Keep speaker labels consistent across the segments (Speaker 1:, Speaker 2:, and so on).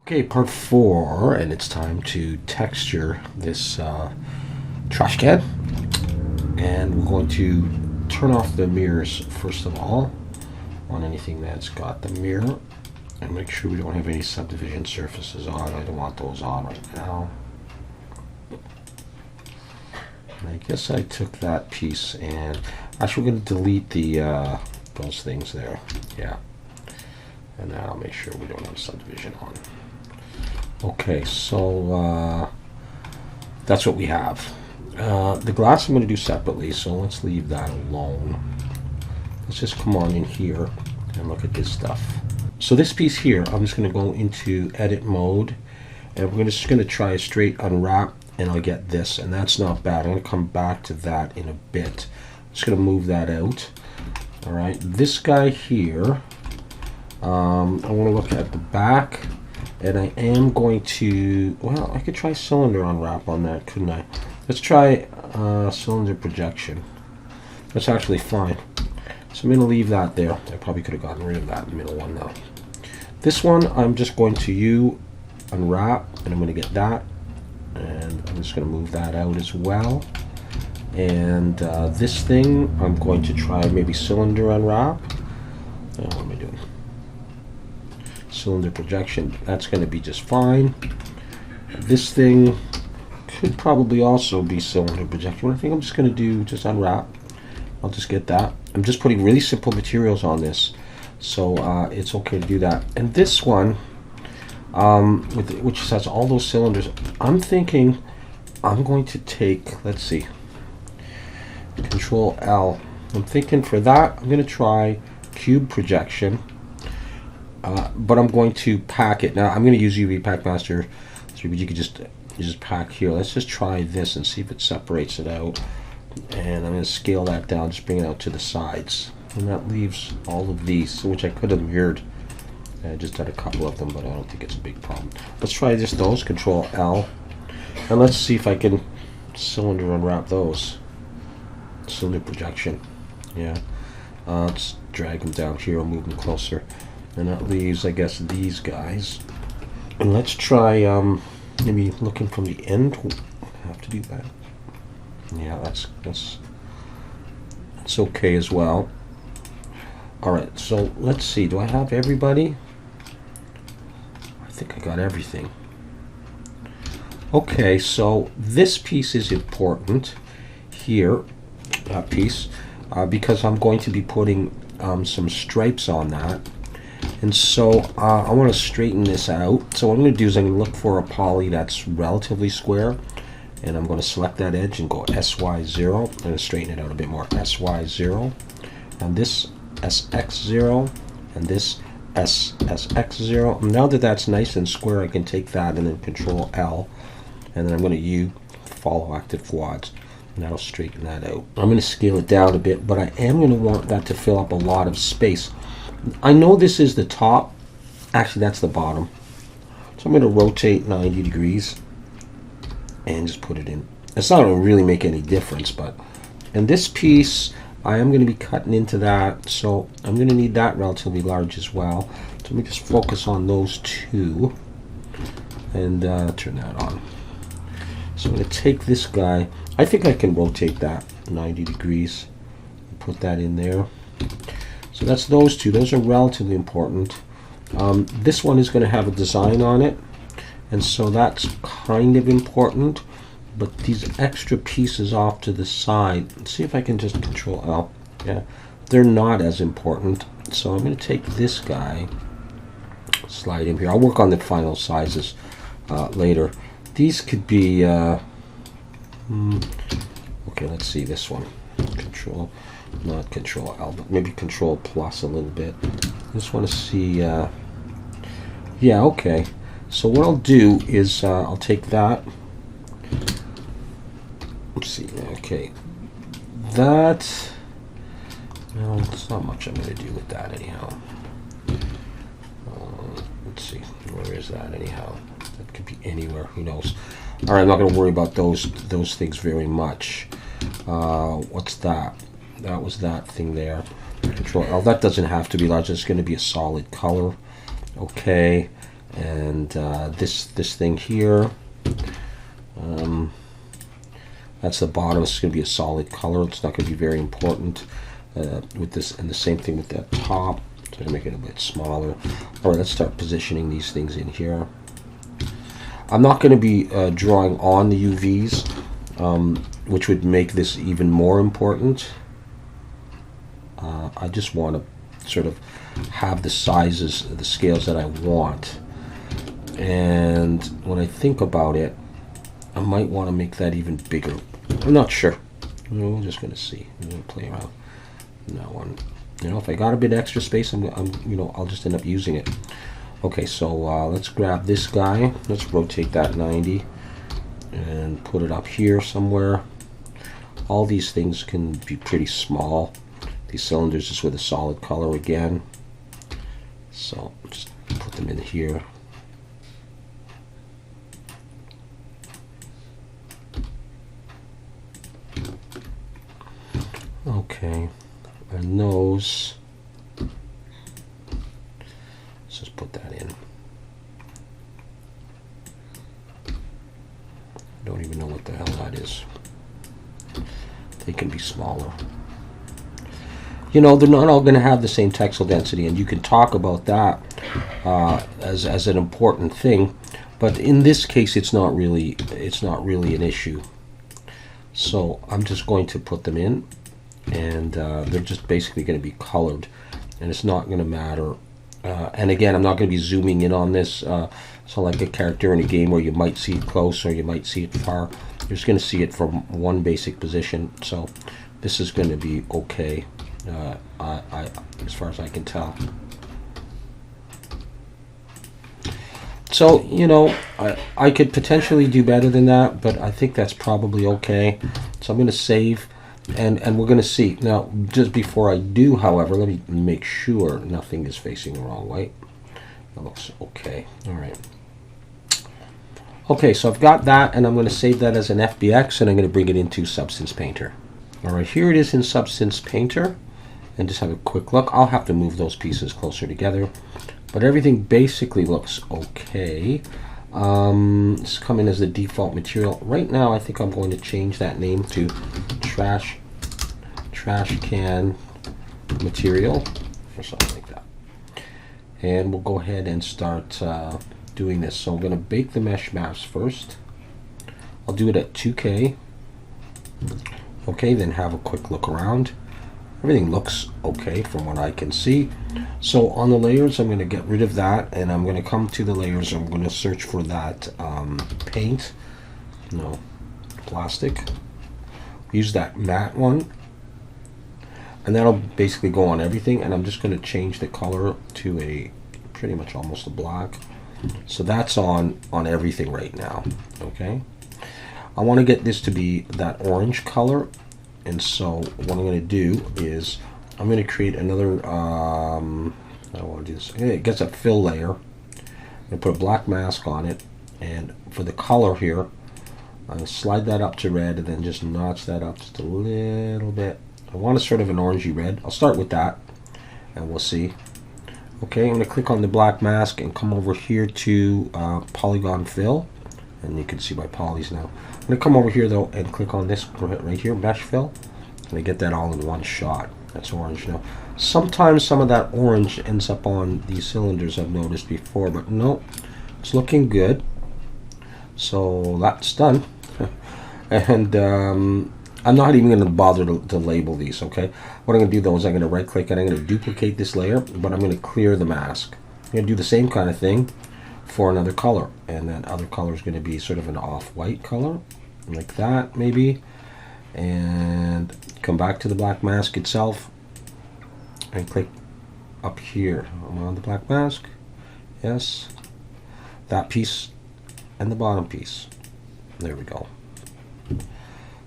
Speaker 1: Okay, part 4, and it's time to texture this trash can. And we're going to turn off the mirrors first of all on anything that's got the mirror, and make sure we don't have any subdivision surfaces on. I don't want those on right now. And I guess I took that piece, and actually we're going to delete the those things there. Yeah, and now I'll make sure we don't have subdivision on. Okay, so that's what we have. The glass I'm going to do separately, so let's leave that alone. Let's just come on in here and look at this stuff. So this piece here, I'm just going to go into edit mode, and we're just going to try a straight unwrap, and I'll get this, and that's not bad. I'm going to come back to that in a bit. I'm just going to move that out. All right, this guy here, I want to look at the back. And I am going to, well, I could try cylinder unwrap on that, couldn't I? Let's try cylinder projection. That's actually fine. So I'm going to leave that there. I probably could have gotten rid of that middle one though. This one, I'm just going to unwrap, and I'm going to get that. And I'm just going to move that out as well. And this thing, I'm going to try maybe cylinder unwrap. What am I doing? Cylinder projection, that's going to be just fine. This thing could probably also be cylinder projection. I think I'm just going to do just unwrap. I'll just get that. I'm just putting really simple materials on this, so it's okay to do that. And this one, which has all those cylinders, I'm thinking I'm going to take, let's see, Control L. I'm thinking for that I'm going to try cube projection. But I'm going to pack it. Now I'm going to use UV Pack Master 3, but you just pack here. Let's just try this and see if it separates it out. And I'm going to scale that down, just bring it out to the sides. And that leaves all of these, which I could have mirrored. I just had a couple of them, but I don't think it's a big problem. Let's try just those, Control L. And let's see if I can cylinder unwrap those. Cylinder projection. Yeah. Let's drag them down here and move them closer. And that leaves, I guess, these guys. And let's try maybe looking from the end. I have to do that. Yeah, that's okay as well. All right, so let's see. Do I have everybody? I think I got everything. Okay, so this piece is important here, that piece, because I'm going to be putting some stripes on that. And so I want to straighten this out. So what I'm going to do is I'm going to look for a poly that's relatively square, and I'm going to select that edge and go SY0. I'm going to straighten it out a bit more. SY0, and this SX0, and this SX0. Now that that's nice and square, I can take that and then Control L, and then I'm going to U, follow active quads, and that'll straighten that out. I'm going to scale it down a bit, but I am going to want that to fill up a lot of space. I know this is the top. Actually, that's the bottom. So I'm going to rotate 90 degrees and just put it in. It's not going to really make any difference, but and this piece, I am going to be cutting into that, so I'm going to need that relatively large as well. So let me just focus on those two and turn that on. So I'm going to take this guy. I think I can rotate that 90 degrees and put that in there. So that's those two. Those are relatively important. This one is going to have a design on it, and so that's kind of important. But these extra pieces off to the side, let's see if I can just Control L. Yeah, they're not as important. So I'm going to take this guy, slide him here. I'll work on the final sizes later. These could be, okay, let's see this one. Control. Not Control L, but maybe Control plus a little bit. I just want to see, yeah, okay. So what I'll do is I'll take that. Let's see, okay. That, well, there's not much I'm going to do with that anyhow. Let's see, where is that anyhow? That could be anywhere, who knows. All right, I'm not going to worry about those things very much. What's that? That was that thing there. Control L. That doesn't have to be large. It's going to be a solid color. Okay. And this thing here, that's the bottom. It's going to be a solid color. It's not going to be very important with this, and the same thing with that top. So I'm going to make it a bit smaller. All right, let's start positioning these things in here. I'm not going to be drawing on the UVs, which would make this even more important. I just want to sort of have the sizes, the scales that I want. And when I think about it, I might want to make that even bigger. I'm not sure. We're just going to see. I'm going to play around. That one. You know, if I got a bit extra space, I'll just end up using it. Okay, so let's grab this guy. Let's rotate that 90 and put it up here somewhere. All these things can be pretty small. These cylinders just with a solid color again. So just put them in here. Okay, and those, let's just put that in. I don't even know what the hell that is. They can be smaller. You know, they're not all going to have the same textile density, and you can talk about that as an important thing, but in this case, it's not really an issue. So I'm just going to put them in, and they're just basically going to be colored, and it's not going to matter. And again, I'm not going to be zooming in on this. So like a character in a game where you might see it close or you might see it far, you're just going to see it from one basic position. So this is going to be okay, as far as I can tell. So, you know, I could potentially do better than that, but I think that's probably okay. So I'm going to save, and we're going to see. Now, just before I do, however, let me make sure nothing is facing the wrong way. That looks okay. All right. Okay, so I've got that, and I'm going to save that as an FBX, and I'm going to bring it into Substance Painter. All right, here it is in Substance Painter, and just have a quick look. I'll have to move those pieces closer together, but everything basically looks okay. It's coming as the default material. Right now, I think I'm going to change that name to Trash Can Material, or something like that. And we'll go ahead and start doing this. So I'm going to bake the mesh maps first. I'll do it at 2K. Okay, then have a quick look around. Everything looks okay from what I can see. So on the layers, I'm going to get rid of that, and I'm going to come to the layers. I'm going to search for that paint. No, plastic. Use that matte one, and that'll basically go on everything. And I'm just going to change the color to a pretty much almost a black. So that's on everything right now. Okay, I want to get this to be that orange color. And so what I'm going to do is I'm going to create another, I want to do this. It gets a fill layer. I'm going to put a black mask on it. And for the color here, I'm going to slide that up to red and then just notch that up just a little bit. I want a sort of an orangey red. I'll start with that and we'll see. Okay, I'm going to click on the black mask and come over here to polygon fill. And you can see my polys now. I'm going to come over here though and click on this right here, mesh fill, and I get that all in one shot. That's orange now. Sometimes some of that orange ends up on these cylinders, I've noticed before, but no, it's looking good. So that's done. And I'm not even going to bother to label these, okay? What I'm going to do though is I'm going to right click and I'm going to duplicate this layer, but I'm going to clear the mask. I'm going to do the same kind of thing for another color, and that other color is going to be sort of an off-white color, like that maybe, and come back to the black mask itself and click up here. I'm on the black mask, yes, that piece and the bottom piece. There we go.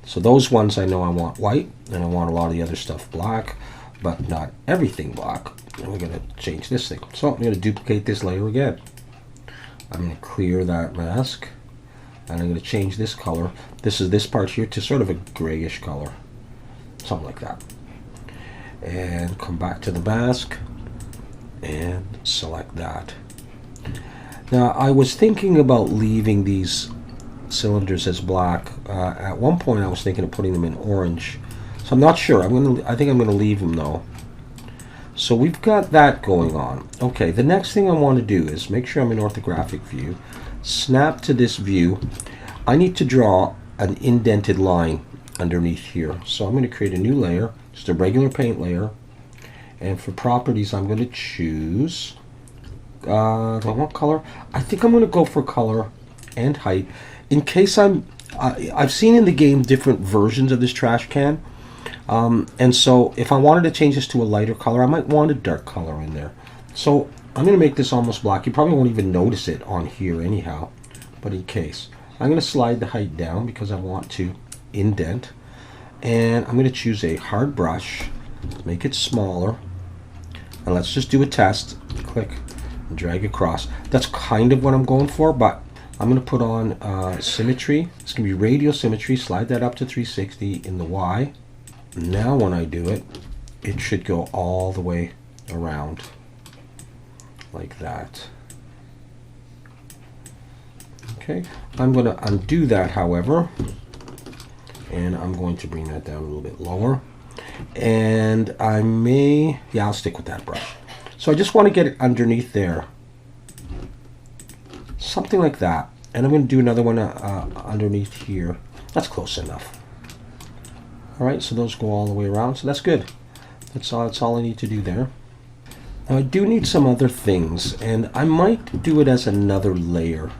Speaker 1: So those ones I know I want white, and I want a lot of the other stuff black, but not everything black. And we're going to change this thing. So I'm going to duplicate this layer again. I'm going to clear that mask, and I'm going to change this color. This is this part here to sort of a grayish color, something like that. And come back to the mask and select that. Now, I was thinking about leaving these cylinders as black. At one point, I was thinking of putting them in orange. So I'm not sure. I think I'm gonna leave them though. So we've got that going on. Okay, the next thing I want to do is make sure I'm in orthographic view. Snap to this view. I need to draw an indented line underneath here. So I'm going to create a new layer, just a regular paint layer. And for properties, I'm going to choose, do I want color? I think I'm going to go for color and height. In case I've seen in the game different versions of this trash can. And so if I wanted to change this to a lighter color, I might want a dark color in there. So I'm going to make this almost black. You probably won't even notice it on here anyhow, but in case. I'm going to slide the height down because I want to indent. And I'm going to choose a hard brush, make it smaller. And let's just do a test. Click and drag across. That's kind of what I'm going for, but I'm going to put on symmetry. It's going to be radial symmetry. Slide that up to 360 in the Y. Now when I do it, it should go all the way around like that. Okay, I'm going to undo that, however, and I'm going to bring that down a little bit lower. And I'll stick with that brush. So I just want to get it underneath there. Something like that. And I'm going to do another one underneath here. That's close enough. All right, so those go all the way around, so that's good. That's all I need to do there. Now I do need some other things, and I might do it as another layer.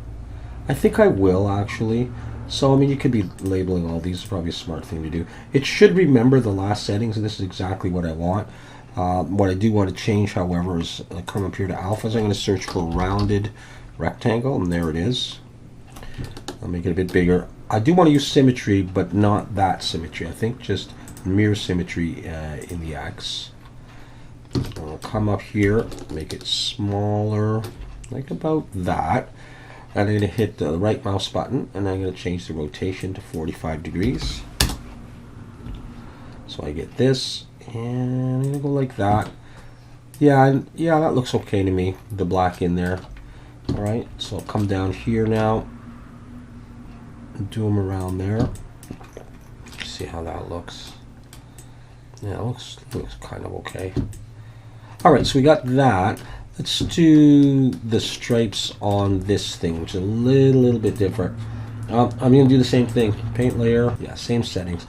Speaker 1: I think I will, actually. So, I mean, you could be labeling all these. It's probably a smart thing to do. It should remember the last settings, and this is exactly what I want. What I do want to change, however, is come up here to alphas. I'm going to search for rounded rectangle, and there it is. I'll make it a bit bigger. I do want to use symmetry, but not that symmetry. I think just mirror symmetry in the X. I'll come up here, make it smaller, like about that. And I'm going to hit the right mouse button, and I'm going to change the rotation to 45 degrees. So I get this, and I'm going to go like that. Yeah, that looks okay to me, the black in there. All right, so I'll come down here now. Do them around there. See how that looks. Yeah, it looks kind of okay. All right, so we got that. Let's do the stripes on this thing, which is a little bit different. I'm going to do the same thing. Paint layer, yeah, same settings.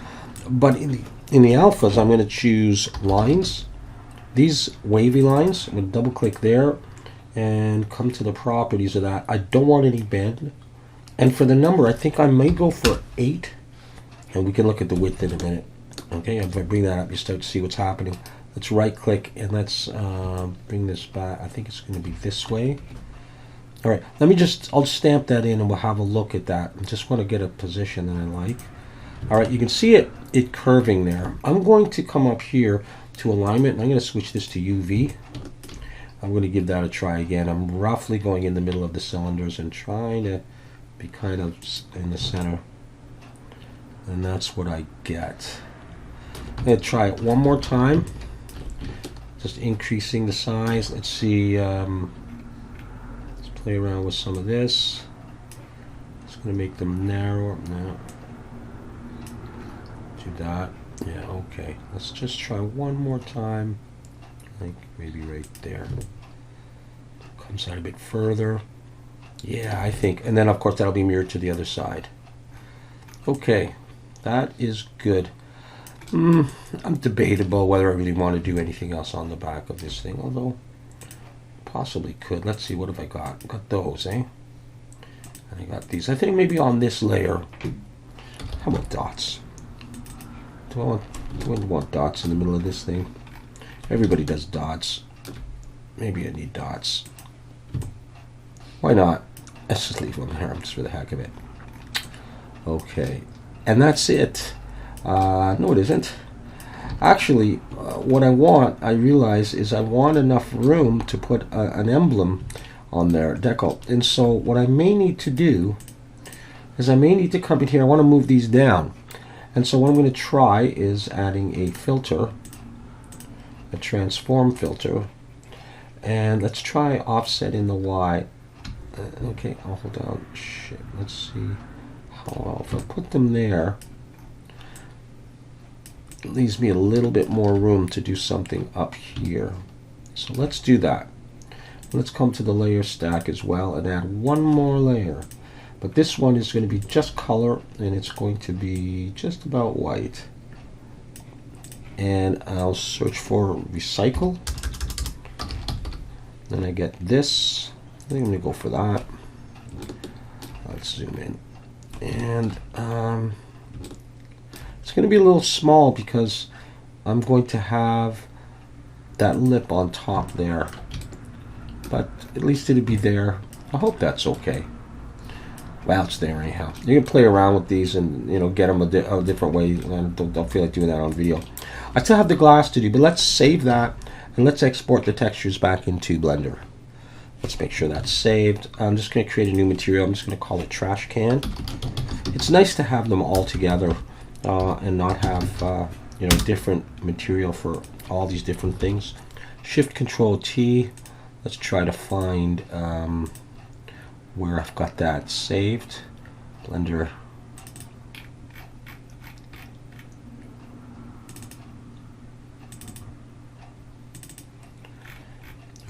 Speaker 1: But in the alphas, I'm going to choose lines. These wavy lines. I'm going to double click there and come to the properties of that. I don't want any bend. And for the number, I think I may go for 8. And we can look at the width in a minute. Okay, if I bring that up, you start to see what's happening. Let's right click and let's bring this back. I think it's going to be this way. All right, I'll stamp that in and we'll have a look at that. I just want to get a position that I like. All right, you can see it curving there. I'm going to come up here to alignment, and I'm going to switch this to UV. I'm going to give that a try again. I'm roughly going in the middle of the cylinders and trying to be kind of in the center. And that's what I get. I'm going to try it one more time. Just increasing the size. Let's see. Let's play around with some of this. Just going to make them narrower. No. Do that. Yeah, okay. Let's just try one more time. Like maybe right there. Comes out a bit further. Yeah, I think. And then, of course, that'll be mirrored to the other side. Okay. That is good. I'm debatable whether I really want to do anything else on the back of this thing, although possibly could. Let's see, what have I got? Got those, eh? And I got these. I think maybe on this layer. How about dots? Do I want dots in the middle of this thing? Everybody does dots. Maybe I need dots. Why not? Let's just leave them there just for the heck of it. Okay. And that's it. No, it isn't. Actually, what I realize is I want enough room to put an emblem on there, decal. And so what I may need to do is I may need to come in here. I want to move these down. And so what I'm going to try is adding a filter, a transform filter. And let's try offset in the Y Okay, I'll hold down. Shit, let's see how, if I put them there, it leaves me a little bit more room to do something up here. So let's do that. Let's come to the layer stack as well and add one more layer. But this one is going to be just color, and it's going to be just about white. And I'll search for recycle. Then I get this. I think I'm going to go for that. Let's zoom in. And it's going to be a little small because I'm going to have that lip on top there. But at least it'll be there. I hope that's okay. Well, it's there anyhow. You can play around with these and, you know, get them a different way. I don't feel like doing that on video. I still have the glass to do, but let's save that and let's export the textures back into Blender. Let's make sure that's saved. I'm just going to create a new material. I'm just going to call it trash can. It's nice to have them all together and not have you know, different material for all these different things. Shift Control T. Let's try to find where I've got that saved. Blender.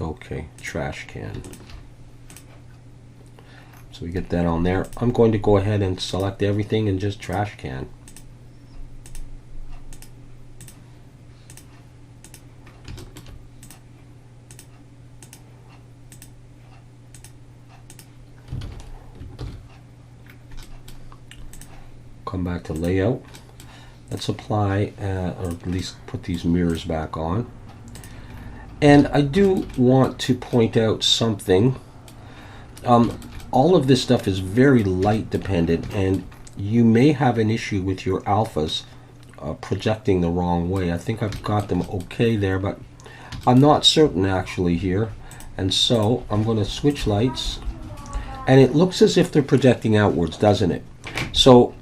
Speaker 1: Okay, trash can. So we get that on there. I'm going to go ahead and select everything and just trash can. Come back to layout. Let's apply, or at least put these mirrors back on. And I do want to point out something. All of this stuff is very light dependent, and you may have an issue with your alphas projecting the wrong way. I think I've got them okay there, but I'm not certain actually here. And so I'm going to switch lights, and it looks as if they're projecting outwards, doesn't it? So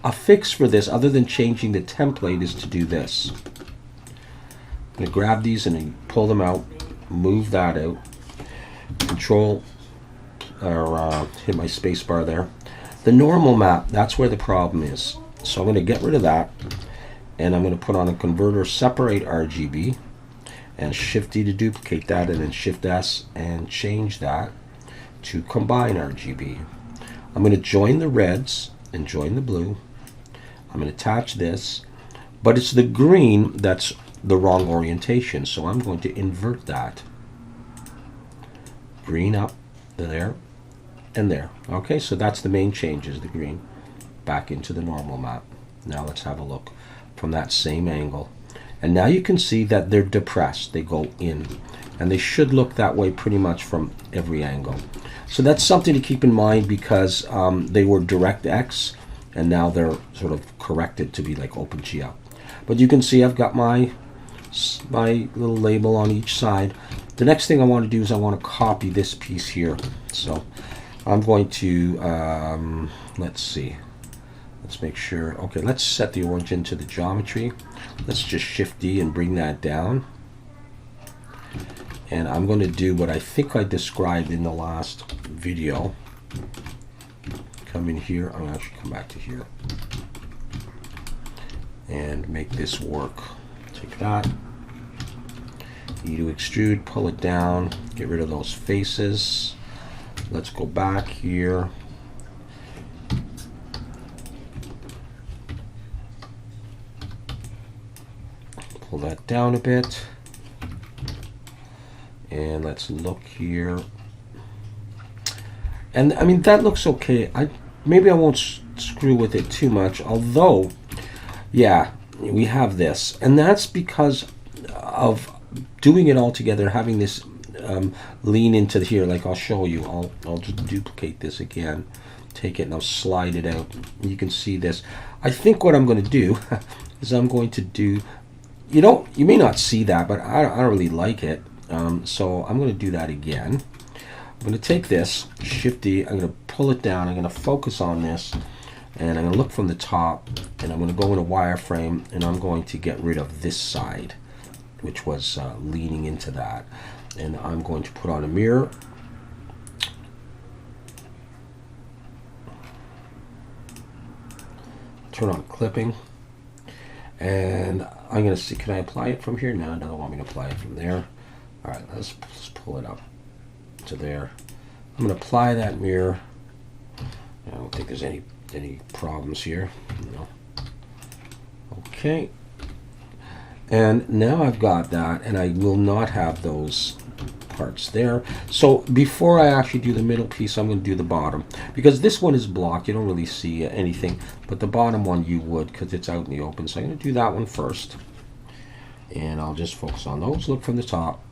Speaker 1: a fix for this, other than changing the template, is to do this. I'm going to grab these and pull them out, move that out, control, or hit my space bar there. The normal map, that's where the problem is. So I'm going to get rid of that, and I'm going to put on a converter, separate RGB, and Shift D to duplicate that, and then Shift S and change that to combine RGB. I'm going to join the reds and join the blue. I'm going to attach this, but it's the green that's the wrong orientation, so I'm going to invert that. Green up there and there. Okay, so that's the main changes, the green back into the normal map. Now let's have a look from that same angle. And now you can see that they're depressed, they go in, and they should look that way pretty much from every angle. So that's something to keep in mind, because they were DirectX and now they're sort of corrected to be like OpenGL. But you can see I've got my little label on each side. The next thing I want to do is I want to copy this piece here. So I'm going to, let's see. Let's make sure, okay, let's set the origin to the geometry. Let's just Shift D and bring that down. And I'm going to do what I think I described in the last video. Come in here, I'm going to actually come back to here and make this work. Take that, E to extrude, pull it down, get rid of those faces. Let's go back here. Pull that down a bit. And let's look here. And I mean, that looks okay. Maybe I won't screw with it too much, although, yeah, we have this. And that's because of doing it all together, having this lean into here, like I'll show you. I'll just duplicate this again, take it and I'll slide it out. You can see this. I think what I'm going to do is I'm going to do, you may not see that, but I don't really like it. So I'm going to do that again. I'm going to take this, Shift D, I'm going to pull it down, I'm going to focus on this, and I'm going to look from the top, and I'm going to go into wireframe, and I'm going to get rid of this side, which was leaning into that. And I'm going to put on a mirror, turn on clipping, and I'm going to see, can I apply it from here? No, it doesn't want me to apply it from there. All right, let's pull it up to there. I'm going to apply that mirror. I don't think there's any problems here. No. Okay. And now I've got that, and I will not have those parts there. So before I actually do the middle piece, I'm going to do the bottom, because this one is blocked. You don't really see anything, but the bottom one you would, because it's out in the open. So I'm going to do that one first, and I'll just focus on those. Look from the top,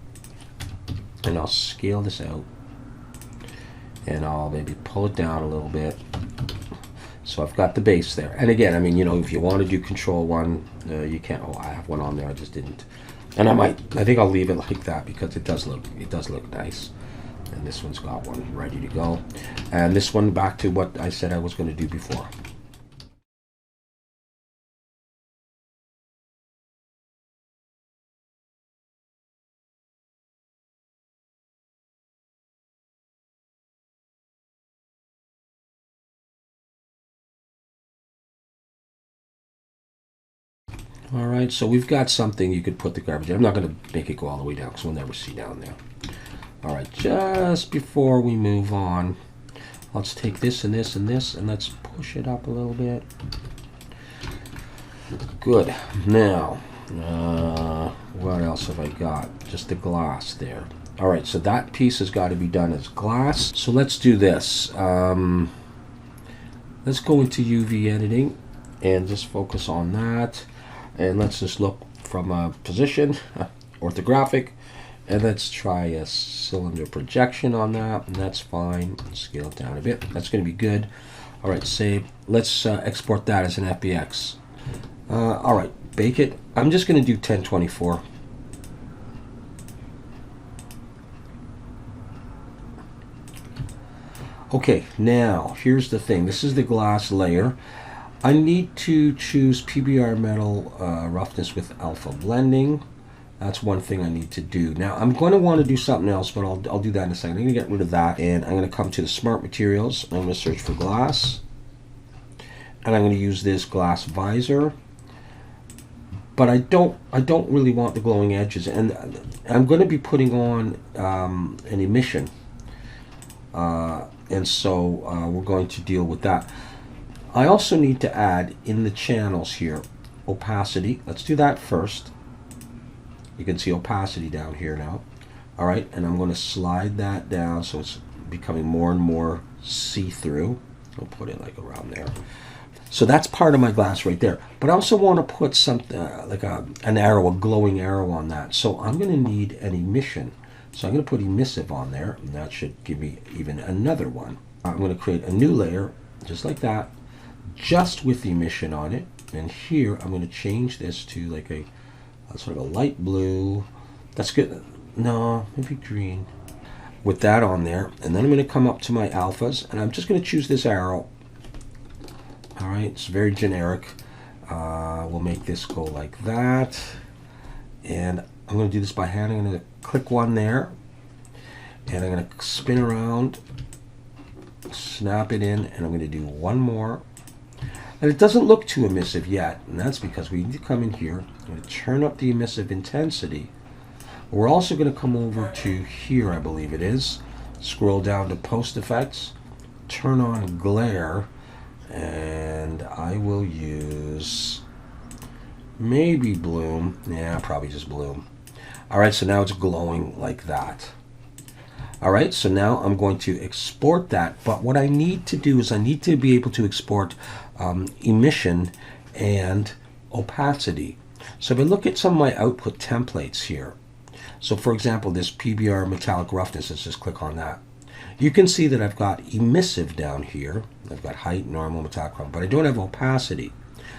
Speaker 1: and I'll scale this out, and I'll maybe pull it down a little bit. So I've got the base there. And again, I mean, you know, if you want to do control one, you can. Oh, I have one on there. I just didn't. And I think I'll leave it like that, because it does look nice. And this one's got one ready to go. And this one, back to what I said I was going to do before. All right, so we've got something you could put the garbage in. I'm not going to make it go all the way down, because we'll never see down there. All right, just before we move on, let's take this and this and this, and let's push it up a little bit. Good. Now, what else have I got? Just the glass there. All right, so that piece has got to be done as glass. So let's do this. Let's go into UV editing and just focus on that. And let's just look from a position, orthographic, and let's try a cylinder projection on that, and that's fine. Scale it down a bit. That's going to be good. All right, save. Let's export that as an FBX. All right, bake it. I'm just going to do 1024. Okay, now here's the thing. This is the glass layer. I need to choose PBR metal roughness with alpha blending. That's one thing I need to do. Now I'm going to want to do something else, but I'll do that in a second. I'm going to get rid of that, and I'm going to come to the smart materials. I'm going to search for glass, and I'm going to use this glass visor. But I don't really want the glowing edges, and I'm going to be putting on an emission, and so we're going to deal with that. I also need to add in the channels here opacity. Let's do that first. You can see opacity down here now. All right, and I'm going to slide that down so it's becoming more and more see-through. I'll put it like around there. So that's part of my glass right there. But I also want to put something like an arrow, a glowing arrow on that. So I'm going to need an emission. So I'm going to put emissive on there, and that should give me even another one. I'm going to create a new layer, just like that, just with the emission on it. And here I'm going to change this to like a sort of a light blue. That's good. No, maybe green. With that on there. And then I'm going to come up to my alphas, and I'm just going to choose this arrow. All right, it's very generic. We'll make this go like that. And I'm going to do this by hand. I'm going to click one there, and I'm going to spin around, snap it in, and I'm going to do one more. And it doesn't look too emissive yet, and that's because we need to come in here. I'm going to turn up the emissive intensity. We're also going to come over to here, I believe it is. Scroll down to post effects, turn on glare, and I will use maybe bloom. Yeah, probably just bloom. All right, so now it's glowing like that. All right, so now I'm going to export that, but what I need to do is I need to be able to export emission and opacity. So if I look at some of my output templates here, so for example, this PBR metallic roughness, let's just click on that. You can see that I've got emissive down here. I've got height, normal, metallic roughness, but I don't have opacity.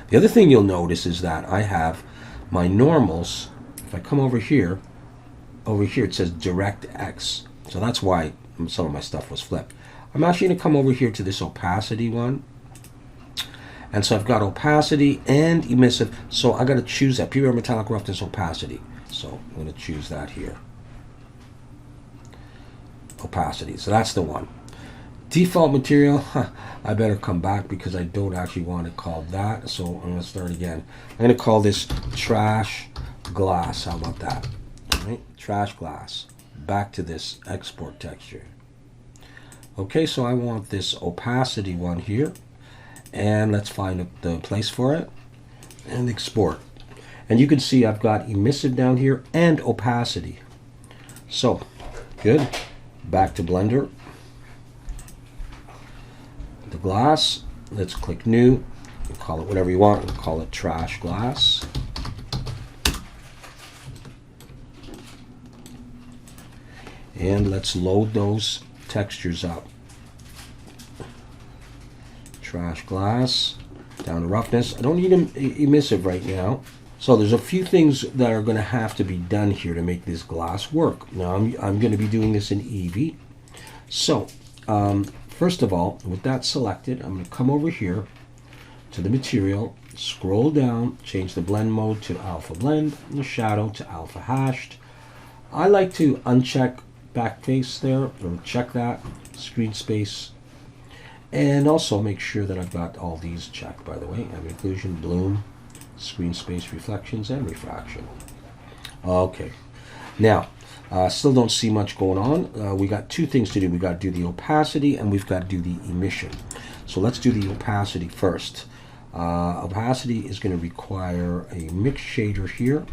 Speaker 1: The other thing you'll notice is that I have my normals. If I come over here it says direct X. So that's why some of my stuff was flipped. I'm actually going to come over here to this opacity one. And so I've got opacity and emissive. So I got to choose that PBR metallic roughness opacity. So I'm going to choose that here. Opacity. So that's the one. Default material, I better come back because I don't actually want it called that. So I'm going to start again. I'm going to call this trash glass. How about that? All right, trash glass. Back to this export texture. Okay, so I want this opacity one here. And let's find the place for it. And export. And you can see I've got emissive down here and opacity. So, good. Back to Blender. The glass, let's click new, call it whatever you want, we'll call it trash glass. And let's load those textures up. Trash glass, down to roughness. I don't need emissive right now. So there's a few things that are going to have to be done here to make this glass work. Now I'm going to be doing this in Eevee. So, first of all, with that selected, I'm going to come over here to the material, scroll down, change the blend mode to alpha blend, and the shadow to alpha hashed. I like to uncheck backface there, or check that, screen space, and also make sure that I've got all these checked, by the way. Ambient occlusion, bloom, screen space, reflections, and refraction. Okay, now, still don't see much going on. We got two things to do. We got to do the opacity and we've got to do the emission. So let's do the opacity first. Opacity is going to require a mix shader here.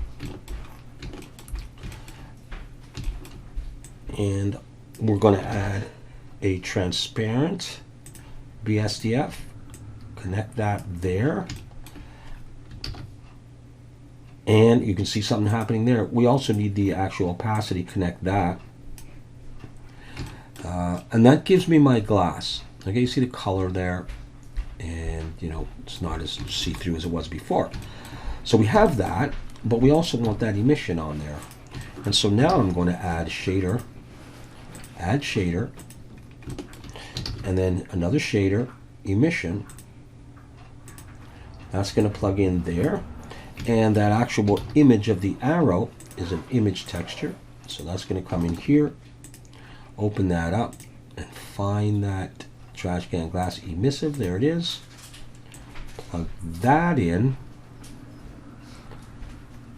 Speaker 1: And we're going to add a transparent BSDF. Connect that there. And you can see something happening there. We also need the actual opacity, connect that. And that gives me my glass. Okay, you see the color there. And, you know, it's not as see-through as it was before. So we have that, but we also want that emission on there. And so now I'm going to add shader, and then another shader, emission. That's going to plug in there. And that actual image of the arrow is an image texture. So that's going to come in here, open that up, and find that trash can glass emissive. There it is. Plug that in.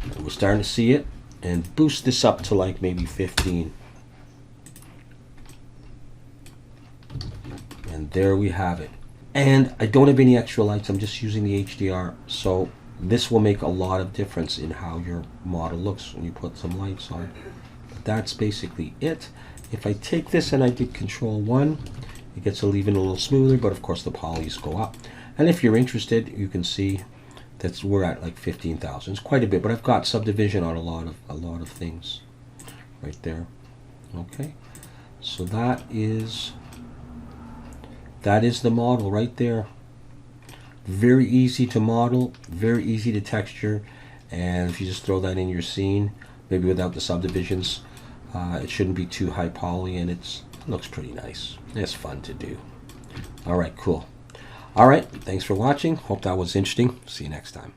Speaker 1: And we're starting to see it. And boost this up to like maybe 15. And there we have it. And I don't have any extra lights. I'm just using the HDR. So this will make a lot of difference in how your model looks when you put some lights on. But that's basically it. If I take this and I did Control 1, it gets even a little smoother, but of course the polys go up. And if you're interested, you can see that we're at like 15,000. It's quite a bit, but I've got subdivision on a lot of things right there. Okay, so that is the model right there. Very easy to model, very easy to texture, and if you just throw that in your scene, maybe without the subdivisions, it shouldn't be too high poly, and it looks pretty nice. It's fun to do. All right, cool. All right, thanks for watching. Hope that was interesting. See you next time.